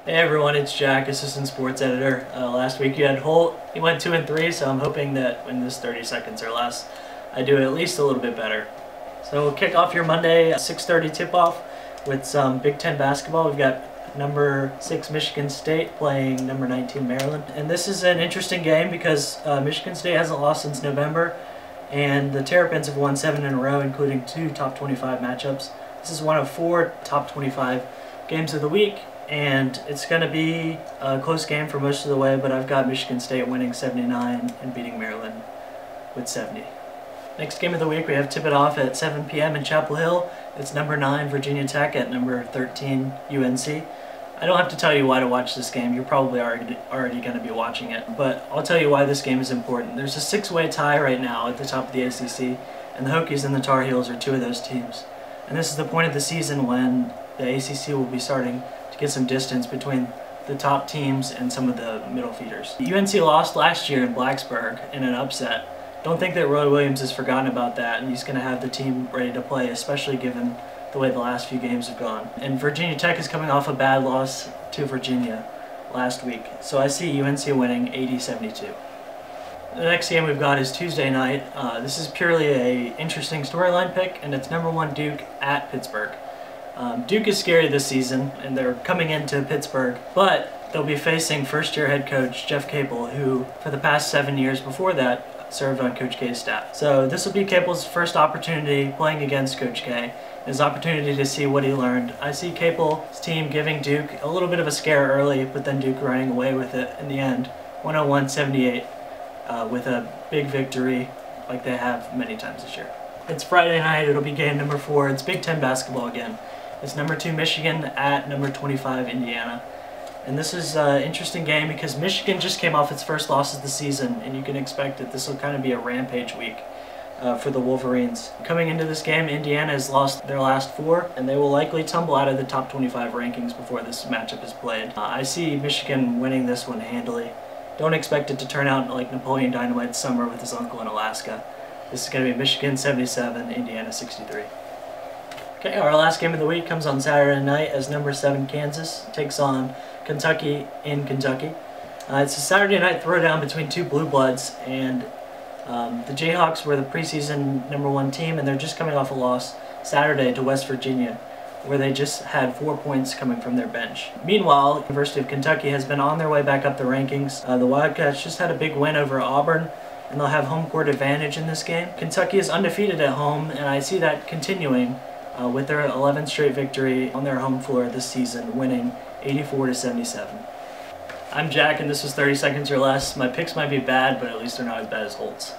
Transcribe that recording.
Hey everyone, it's Jack, Assistant Sports Editor. Last week you had Holt. He went 2-3, so I'm hoping that in this 30 seconds or less, I do at least a little bit better. So we'll kick off your Monday 6:30 tip-off with some Big Ten basketball. We've got number 6 Michigan State playing number 19 Maryland. And this is an interesting game because Michigan State hasn't lost since November, and the Terrapins have won 7 in a row, including 2 top 25 matchups. This is one of 4 top 25 games of the week, and it's going to be a close game for most of the way, but I've got Michigan State winning 79 and beating Maryland with 70. Next game of the week, we have tip it off at 7 p.m. in Chapel Hill. It's number 9 Virginia Tech at number 13 UNC. I don't have to tell you why to watch this game. You're probably already going to be watching it, but I'll tell you why this game is important. There's a 6-way tie right now at the top of the ACC, and the Hokies and the Tar Heels are 2 of those teams. And this is the point of the season when the ACC will be starting to get some distance between the top teams and some of the middle feeders. UNC lost last year in Blacksburg in an upset. Don't think that Roy Williams has forgotten about that, and he's going to have the team ready to play, especially given the way the last few games have gone. And Virginia Tech is coming off a bad loss to Virginia last week, so I see UNC winning 80-72. The next game we've got is Tuesday night. This is purely a interesting storyline pick, and it's number 1 Duke at Pittsburgh. Duke is scary this season, and they're coming into Pittsburgh, but they'll be facing first-year head coach Jeff Capel, who for the past 7 years before that served on Coach K's staff. So this will be Capel's first opportunity playing against Coach K, his opportunity to see what he learned. I see Capel's team giving Duke a little bit of a scare early, but then Duke running away with it in the end, 101-78, with a big victory like they have many times this year. It's Friday night, it'll be game number 4, it's Big Ten basketball again. It's number 2 Michigan at number 25 Indiana. And this is an interesting game because Michigan just came off its first loss of the season, and you can expect that this will kind of be a rampage week for the Wolverines. Coming into this game, Indiana has lost their last 4, and they will likely tumble out of the top 25 rankings before this matchup is played. I see Michigan winning this one handily. Don't expect it to turn out like Napoleon Dynamite's summer with his uncle in Alaska. This is going to be Michigan 77, Indiana 63. Okay, our last game of the week comes on Saturday night as number 7 Kansas takes on Kentucky in Kentucky. It's a Saturday night throwdown between 2 blue bloods, and the Jayhawks were the preseason number 1 team, and they're just coming off a loss Saturday to West Virginia, where they just had 4 points coming from their bench. Meanwhile, the University of Kentucky has been on their way back up the rankings. The Wildcats just had a big win over Auburn, and they'll have home court advantage in this game. Kentucky is undefeated at home, and I see that continuing with their 11th straight victory on their home floor this season, winning 84-77. I'm Jack, and this was 30 seconds or less. My picks might be bad, but at least they're not as bad as Holt's.